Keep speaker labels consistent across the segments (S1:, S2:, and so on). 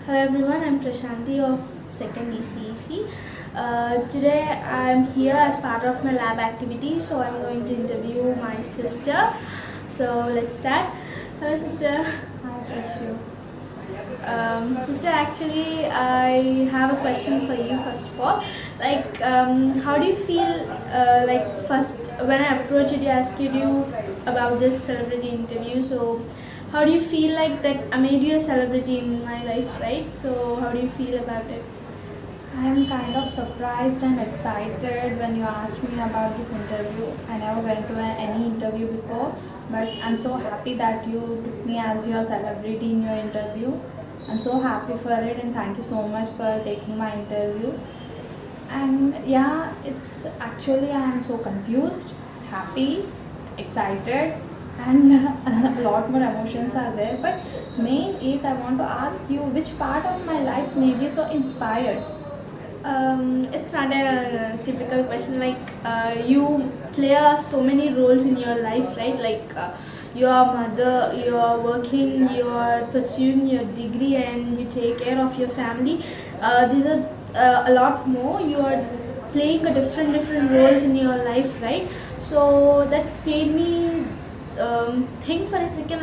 S1: Hello everyone, I'm Prasanthi of 2nd ECEC. Today I'm here as part of my lab activity, so I'm going to interview my sister. So let's start. Hello sister.
S2: Hi, Kashu.
S1: Sister, actually I have a question for you first of all. How do you feel first when I approached you, asked you about this celebrity interview, so how do you feel like that I made you a celebrity in my life, right? So how do you feel about it?
S2: I am kind of surprised and excited when you asked me about this interview. I never went to any interview before, but I'm so happy that you took me as your celebrity in your interview. I'm so happy for it, and thank you so much for taking my interview. And yeah, it's actually I am so confused, happy, excited, and a lot more emotions are there. But main is I want to ask you which part of my life made you so inspired.
S1: It's not a typical question. You play so many roles in your life, right? You are mother, you are working, you are pursuing your degree, and you take care of your family. These are a lot more. You are playing a different roles in your life, right? So that made me think for a second,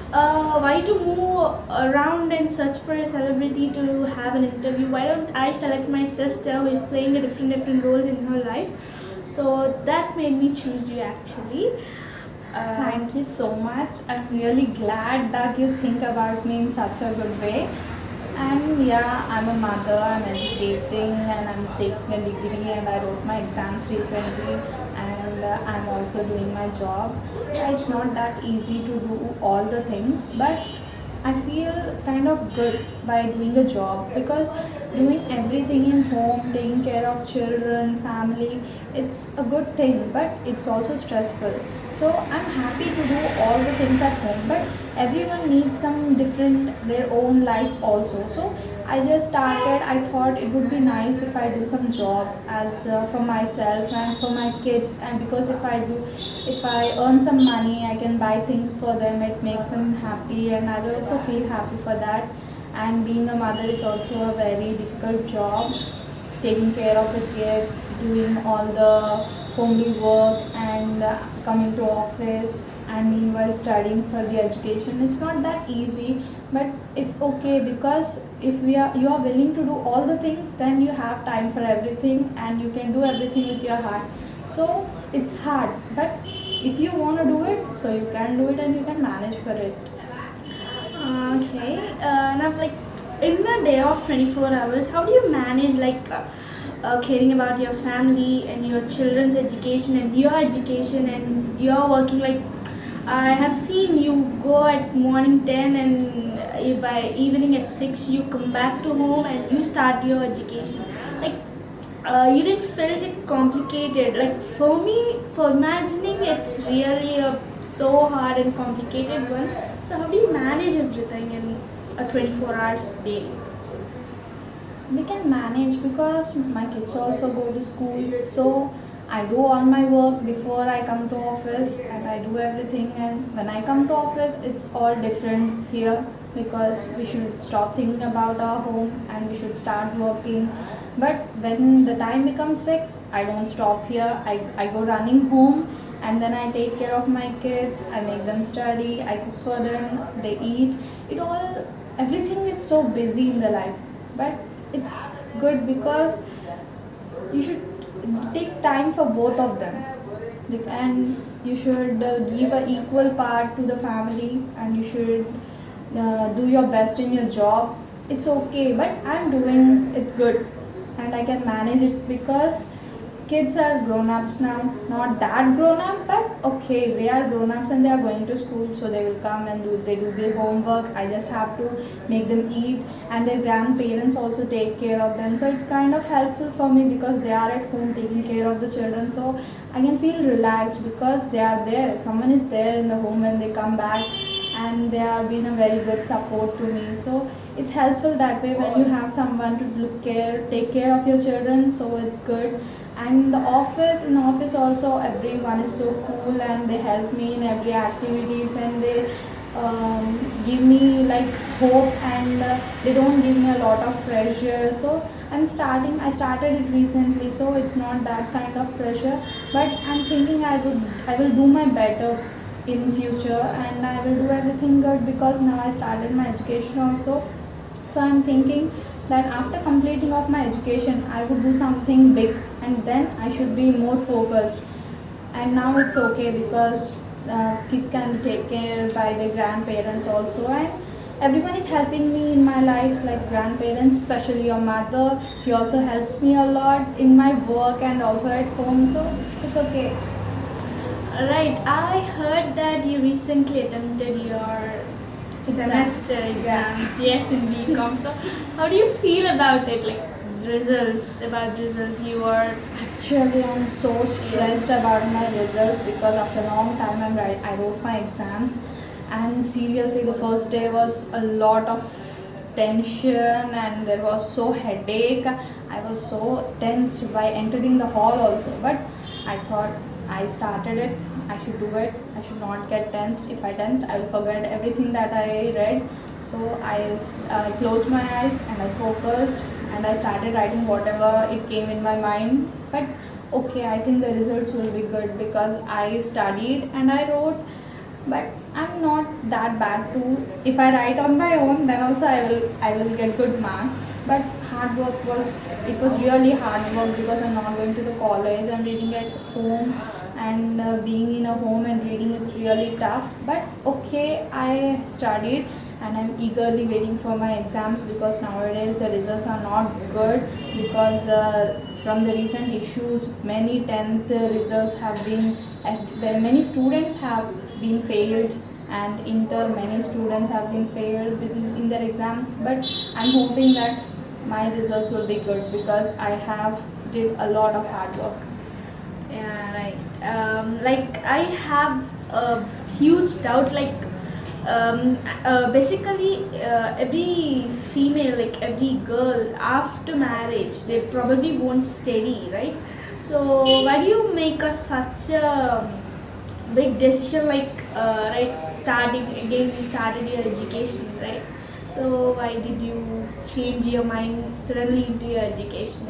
S1: why to move around and search for a celebrity to have an interview? Why don't I select my sister who is playing a different roles in her life? So that made me choose you actually.
S2: Thank you so much. I'm really glad that you think about me in such a good way. And yeah, I'm a mother, I'm educating, and I'm taking a degree, and I wrote my exams recently, and I'm also doing my job. It's not that easy to do all the things, but I feel kind of good by doing a job because doing everything in home, taking care of children, family, it's a good thing, but it's also stressful. So I'm happy to do all the things at home, but everyone needs some different their own life also. So I just started. I thought it would be nice if I do some job as for myself and for my kids, and because if I earn some money, I can buy things for them. It makes them happy, and I will also feel happy for that. And being a mother is also a very difficult job, taking care of the kids, doing all the homely work, and coming to office, and meanwhile studying for the education. It's not that easy, but it's okay because if you are willing to do all the things, then you have time for everything and you can do everything with your heart. So it's hard, but if you want to do it, so you can do it and you can manage for it.
S1: Okay. Now, in a day of 24 hours, how do you manage caring about your family and your children's education and your education and you're working? I have seen you go at morning 10 and by evening at 6 you come back to home and you start your education. You didn't feel it complicated. Like for me, for imagining, it's really so hard and complicated one. So how do you manage everything in a 24 hours day?
S2: We can manage because my kids also go to school, so I do all my work before I come to office, and I do everything. And when I come to office, it's all different here because we should stop thinking about our home and we should start working. But when the time becomes 6, I don't stop here. I go running home, and then I take care of my kids. I make them study, I cook for them, they eat. Everything is so busy in the life, but it's good because you should take time for both of them, and you should give an equal part to the family, and you should do your best in your job. It's okay, but I'm doing it good and I can manage it because kids are grown-ups now. Not that grown-up, but okay, they are grown-ups and they are going to school, so they will come and they do their homework. I just have to make them eat, and their grandparents also take care of them. So it's kind of helpful for me because they are at home taking care of the children. So I can feel relaxed because they are there. Someone is there in the home when they come back, and they are being a very good support to me. So it's helpful that way when you have someone to take care of your children. So it's good. And in the office also, everyone is so cool and they help me in every activities, and they give me like hope, and they don't give me a lot of pressure. So I started it recently, so it's not that kind of pressure, but I'm thinking I will do my better in future, and I will do everything good because now I started my education also. So I'm thinking that after completing of my education, I would do something big, and then I should be more focused. And now it's okay because kids can be taken care by their grandparents also, and everyone is helping me in my life, like grandparents, especially your mother. She also helps me a lot in my work and also at home, so it's okay.
S1: Right, I heard that you recently attempted your semester exams. Yes, in BCom. So, how do you feel about it? Like results. You are
S2: Actually, I'm so stressed about my results because after a long time I wrote my exams, and seriously the first day was a lot of tension and there was so headache. I was so tensed by entering the hall also, but I thought I started it, I should do it, I should not get tensed. If I tensed, I will forget everything that I read. So I closed my eyes and I focused and I started writing whatever it came in my mind. But okay, I think the results will be good because I studied and I wrote, but I'm not that bad too. If I write on my own, then also I will get good marks. But hard work was really hard work because I'm not going to the college. I'm reading at home, and being in a home and reading it's really tough. But okay, I studied and I'm eagerly waiting for my exams because nowadays the results are not good because from the recent issues, many 10th results have been, many students have been failed, and inter many students have been failed in their exams. But I'm hoping that my results will be good because I have did a lot of hard work.
S1: yeah, right. Like I have a huge doubt. Like basically, every female, like every girl, after marriage, they probably won't study, right? So why do you make such a big decision? Like right, starting again, you started your education, right? So why did you change your mind suddenly into your education?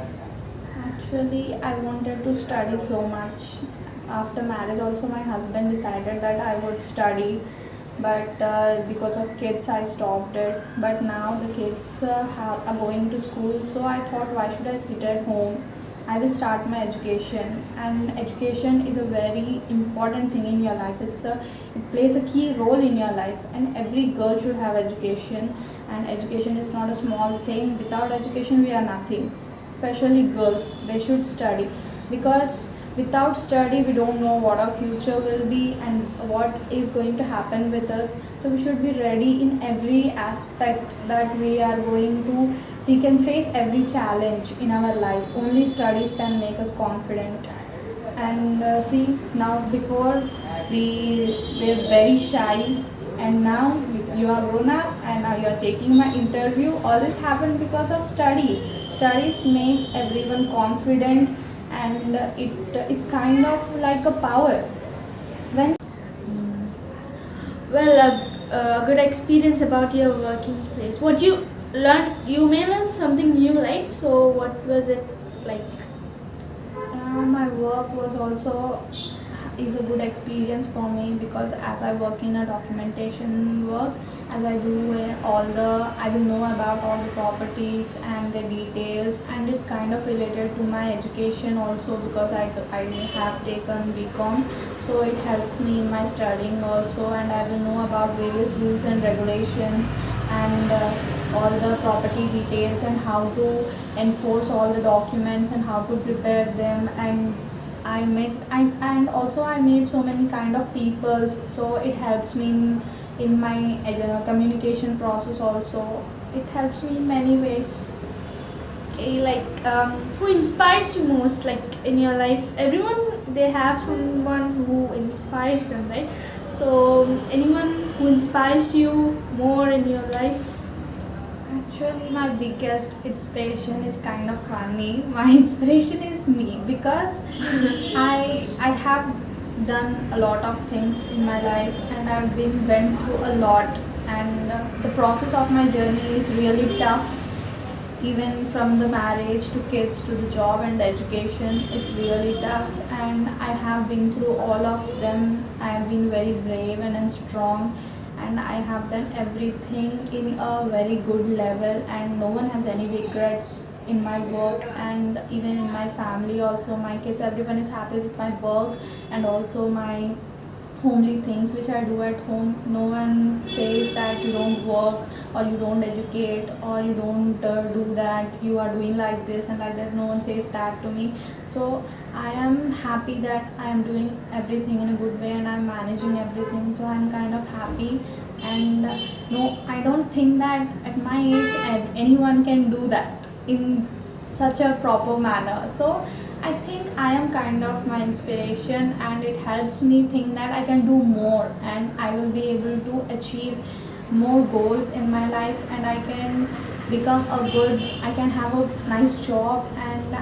S2: Actually, I wanted to study so much. After marriage, also my husband decided that I would study, but because of kids, I stopped it. But now the kids are going to school, so I thought, why should I sit at home? I will start my education, and education is a very important thing in your life. It plays a key role in your life, and every girl should have education. And education is not a small thing. Without education, we are nothing. Especially girls, they should study because without study, we don't know what our future will be and what is going to happen with us. So we should be ready in every aspect that we are going to. We can face every challenge in our life. Only studies can make us confident. And see, now before we were very shy, and now you are grown up and now you are taking my interview. All this happened because of studies. Studies makes everyone confident, and it's kind of like a power. When
S1: Well, a good experience about your working place. What you learned, you may learn something new, right? So, what was it like?
S2: my work was also is a good experience for me because as I work in a documentation work, as I do I will know about all the properties and the details, and it's kind of related to my education also because I have taken BCom, so it helps me in my studying also, and I will know about various rules and regulations and all the property details and how to enforce all the documents and how to prepare them. And and also I made so many kind of peoples, so it helps me in my communication process also. It helps me in many ways.
S1: Okay, like who inspires you most? Like in your life, everyone they have someone who inspires them, right? So, anyone who inspires you more in your life?
S2: Actually, my biggest inspiration is kind of funny. My inspiration is me because I have done a lot of things in my life and I've been went through a lot. and the process of my journey is really tough. Even from the marriage to kids to the job and education, it's really tough, and I have been through all of them. I have been very brave and strong, and I have done everything in a very good level, and no one has any regrets in my work. And even in my family also, my kids, everyone is happy with my work and also my homely things which I do at home. No one says that you don't work or you don't educate or you don't do that, you are doing like this and like that. No one says that to me. So I am happy that I am doing everything in a good way and I am managing everything. So I am kind of happy, and no, I don't think that at my age anyone can do that in such a proper manner. So I think I am kind of my inspiration, and it helps me think that I can do more and I will be able to achieve more goals in my life, and I can become I can have a nice job, and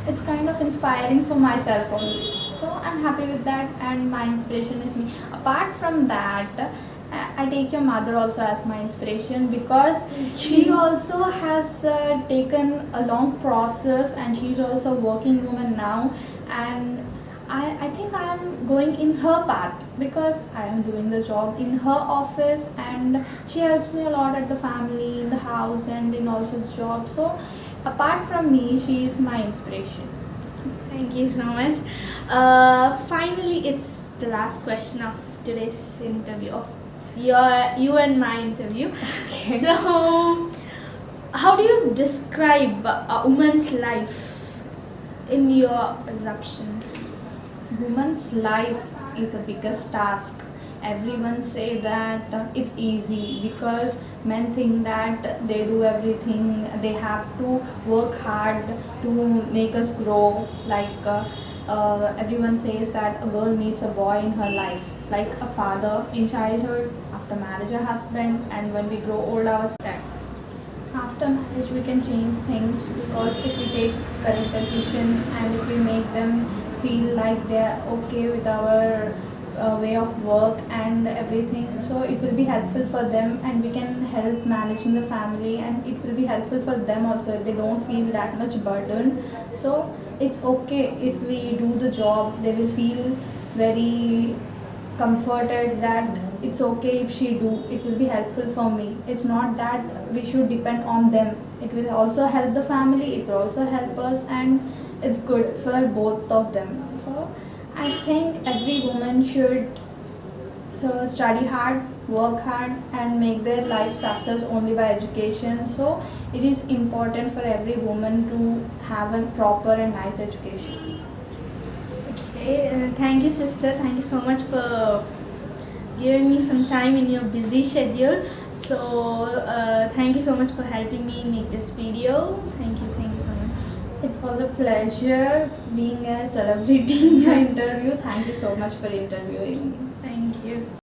S2: it's kind of inspiring for myself only. So I'm happy with that, and my inspiration is me. Apart from that, I take your mother also as my inspiration, because she also has taken a long process, and she's also a working woman now, and I think I am going in her path because I am doing the job in her office, and she helps me a lot at the family, in the house, and in also the job. So apart from me, she is my inspiration.
S1: Thank you so much. Finally, it's the last question of today's interview, of you and my interview.
S2: Okay.
S1: So, how do you describe a woman's life in your assumptions?
S2: Woman's life is the biggest task. Everyone say that it's easy because men think that they do everything, they have to work hard to make us grow. Like everyone says that a girl needs a boy in her life, like a father in childhood, after marriage a husband, and when we grow old our step. After marriage we can change things, because if we take correct decisions and if we make them feel like they are okay with our way of work and everything, so it will be helpful for them, and we can help managing the family, and it will be helpful for them also if they don't feel that much burden. So it's okay if we do the job, they will feel very comforted that it's okay if she do, it will be helpful for me. It's not that we should depend on them, it will also help the family, it will also help us, and it's good for both of them. So I think every woman should study hard, work hard, and make their life success only by education. So it is important for every woman to have a proper and nice education.
S1: Okay, thank you, sister. Thank you so much for giving me some time in your busy schedule. So, thank you so much for helping me make this video. Thank you so much.
S2: It was a pleasure being a celebrity in your interview. Thank you so much for interviewing me.
S1: Thank you.